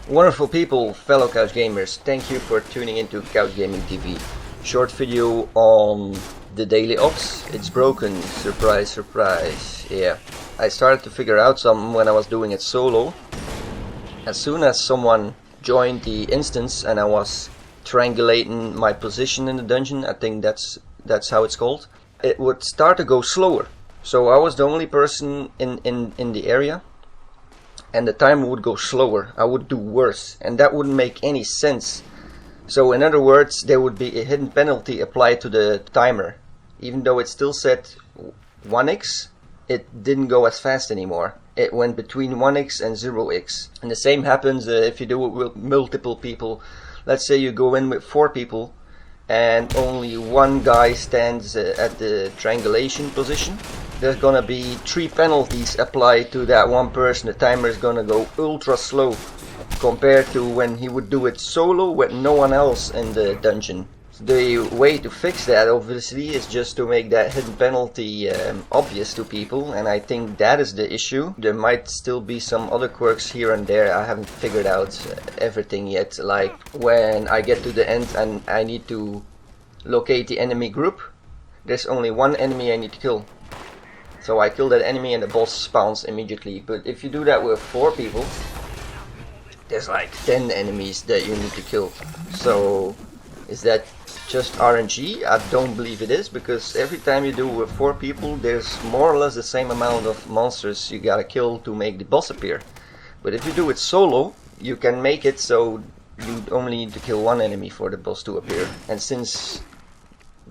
Wonderful people, fellow couch gamers, thank you for tuning into Couch Gaming TV. Short video on the daily ops. It's broken, surprise, surprise. Yeah, I started to figure out something when I was doing it solo. As soon as someone joined the instance and I was triangulating my position in the dungeon, I think that's how it's called, it would start to go slower. So I was the only person in the area, and the timer would go slower. I would do worse, and that wouldn't make any sense. So in other words, there would be a hidden penalty applied to the timer. Even though it still said 1x, it didn't go as fast anymore. It went between 1x and 0x. And the same happens if you do it with multiple people. Let's say you go in with 4 people and only one guy stands at the triangulation position. There's gonna be 3 penalties applied to that one person. The timer is gonna go ultra slow compared to when he would do it solo with no one else in the dungeon. The way to fix that obviously is just to make that hidden penalty obvious to people, and I think that is the issue. There might still be some other quirks here and there. I haven't figured out everything yet, like when I get to the end and I need to locate the enemy group, there's only one enemy I need to kill. So I kill that enemy and the boss spawns immediately. But if you do that with 4 people, there's like 10 enemies that you need to kill. So is that just RNG? I don't believe it is, because every time you do it with 4 people, there's more or less the same amount of monsters you gotta kill to make the boss appear. But if you do it solo, you can make it so you only need to kill 1 enemy for the boss to appear. And since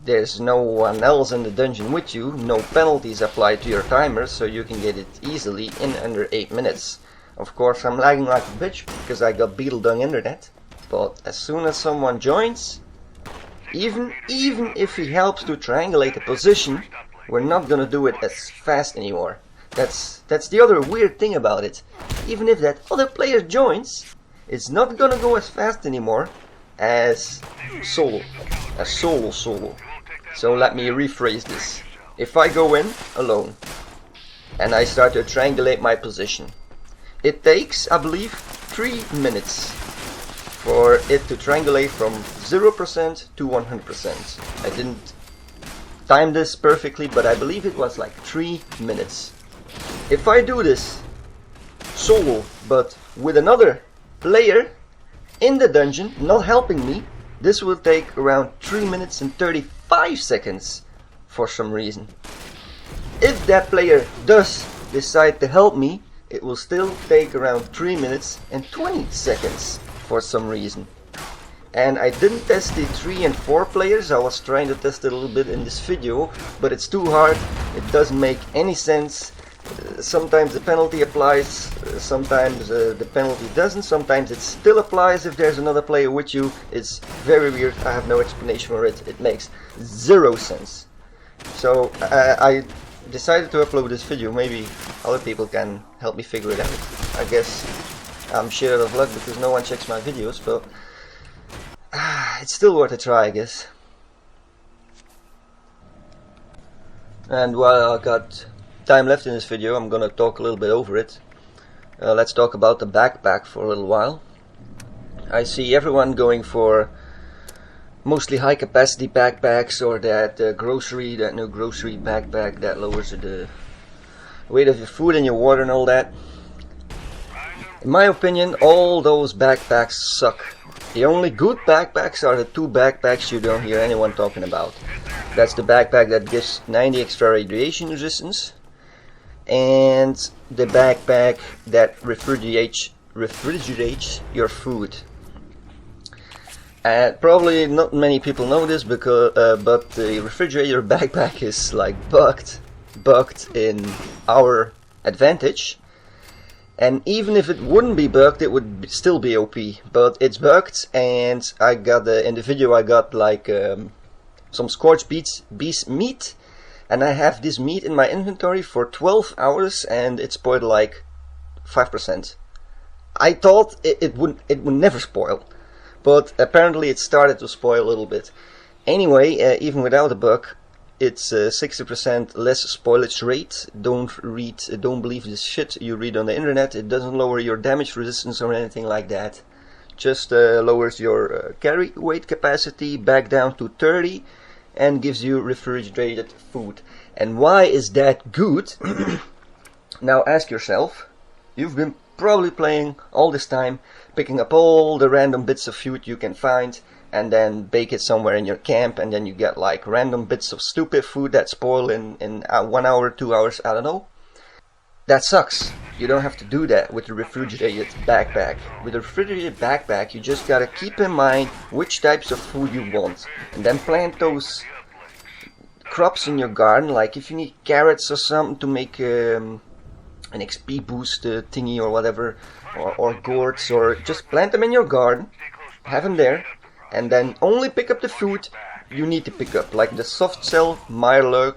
there's no one else in the dungeon with you, no penalties applied to your timer, so you can get it easily in under 8 minutes. Of course, I'm lagging like a bitch because I got beetle dung internet, but as soon as someone joins, even if he helps to triangulate the position, we're not gonna do it as fast anymore. That's the other weird thing about it. Even if that other player joins, it's not gonna go as fast anymore as solo. So let me rephrase this. If I go in alone and I start to triangulate my position, it takes, I believe, 3 minutes for it to triangulate from 0% to 100%. I didn't time this perfectly, but I believe it was like 3 minutes. If I do this solo, but with another player in the dungeon not helping me, this will take around 3 minutes and 35 seconds for some reason. If that player does decide to help me, it will still take around 3 minutes and 20 seconds for some reason. And I didn't test the 3 and 4 players. I was trying to test it a little bit in this video, but it's too hard. It doesn't make any sense. Sometimes the penalty applies, sometimes the penalty doesn't, sometimes it still applies if there's another player with you. It's very weird. I have no explanation for it. It makes 0 sense. So I decided to upload this video. Maybe other people can help me figure it out. I guess I'm shit out of luck because no one checks my videos, but it's still worth a try, I guess. And while I got time left in this video, I'm gonna talk a little bit over it. Let's talk about the backpack for a little while. I see everyone going for mostly high capacity backpacks, or that new grocery backpack that lowers the weight of your food and your water and all that. In my opinion, all those backpacks suck. The only good backpacks are the 2 backpacks you don't hear anyone talking about. That's the backpack that gives 90 extra radiation resistance, and the backpack that refrigerates your food. Probably not many people know this, because but the refrigerator backpack is like bugged in our advantage. And even if it wouldn't be bugged, it would still be OP. But it's bugged, and I got in the video I got like some scorched beast meat, and I have this meat in my inventory for 12 hours, and it spoiled like 5%. I thought it would never spoil, but apparently it started to spoil a little bit. Anyway, even without a bug, it's 60% less spoilage rate. Don't believe this shit you read on the internet. It doesn't lower your damage resistance or anything like that. Just lowers your carry weight capacity back down to 30 and gives you refrigerated food. And why is that good? Now ask yourself. You've been probably playing all this time, picking up all the random bits of food you can find and then bake it somewhere in your camp, and then you get like random bits of stupid food that spoil in 1 hour, 2 hours, I don't know. That sucks. You don't have to do that with a refrigerated backpack. With a refrigerated backpack, you just gotta keep in mind which types of food you want, and then plant those crops in your garden. Like if you need carrots or something to make an XP boost thingy or whatever, or gourds, or just plant them in your garden, have them there, and then only pick up the food you need to pick up. Like the soft shell Mirelurk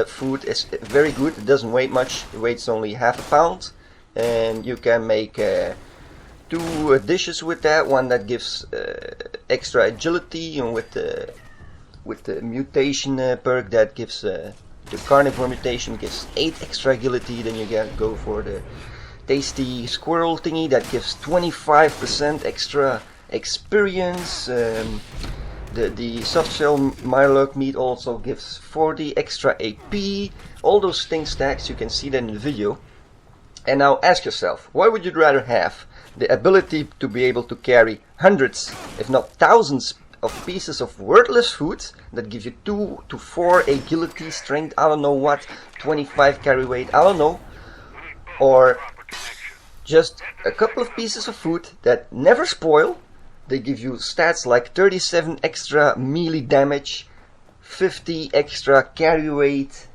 food is very good. It doesn't weigh much. It weighs only half a pound, and you can make 2 dishes with that. One that gives extra agility, and with the mutation perk that gives the carnivore mutation gives 8 extra agility. Then you go for the tasty squirrel thingy that gives 25% extra experience. The soft shell Mirelurk meat also gives 40 extra AP. All those things stacks, you can see that in the video. And now ask yourself, why would you rather have the ability to be able to carry hundreds, if not thousands, of pieces of worthless food that give you 2 to 4 agility, strength, I don't know what, 25 carry weight, I don't know, or just a couple of pieces of food that never spoil? They give you stats like 37 extra melee damage, 50 extra carry weight,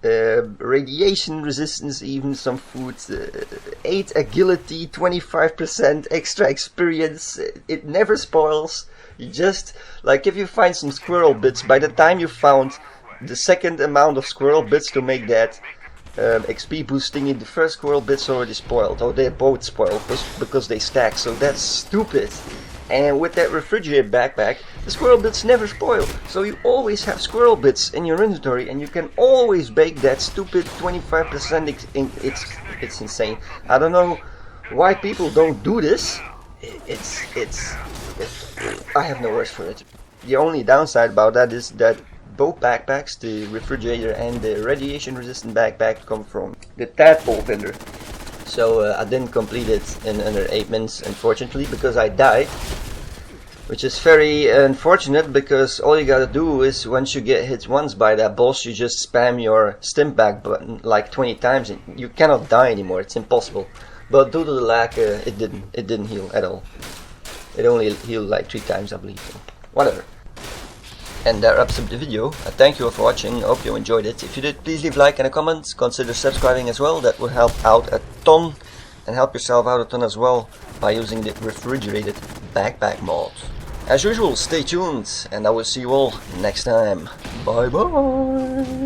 radiation resistance, even some foods, 8 agility, 25% extra experience. It never spoils. You just, like if you find some squirrel bits, by the time you found the second amount of squirrel bits to make that XP boosting in, the first squirrel bits already spoiled, or they're both spoiled because they stack, so that's stupid. And with that refrigerated backpack, the squirrel bits never spoil, so you always have squirrel bits in your inventory, and you can always bake that stupid 25%. It's insane. I don't know why people don't do this. I have no words for it. The only downside about that is that both backpacks, the refrigerator and the radiation resistant backpack, come from the tadpole vendor. So I didn't complete it in under 8 minutes, unfortunately, because I died. Which is very unfortunate, because all you gotta do is, once you get hit once by that boss, you just spam your stim back button like 20 times and you cannot die anymore. It's impossible. But due to the lag, it didn't heal at all. It only healed like 3 times, I believe. So whatever. And that wraps up the video. I thank you all for watching. I hope you enjoyed it. If you did, please leave a like and a comment. Consider subscribing as well. That would help out a ton. And help yourself out a ton as well by using the refrigerated backpack mod. As usual, stay tuned, and I will see you all next time. Bye bye!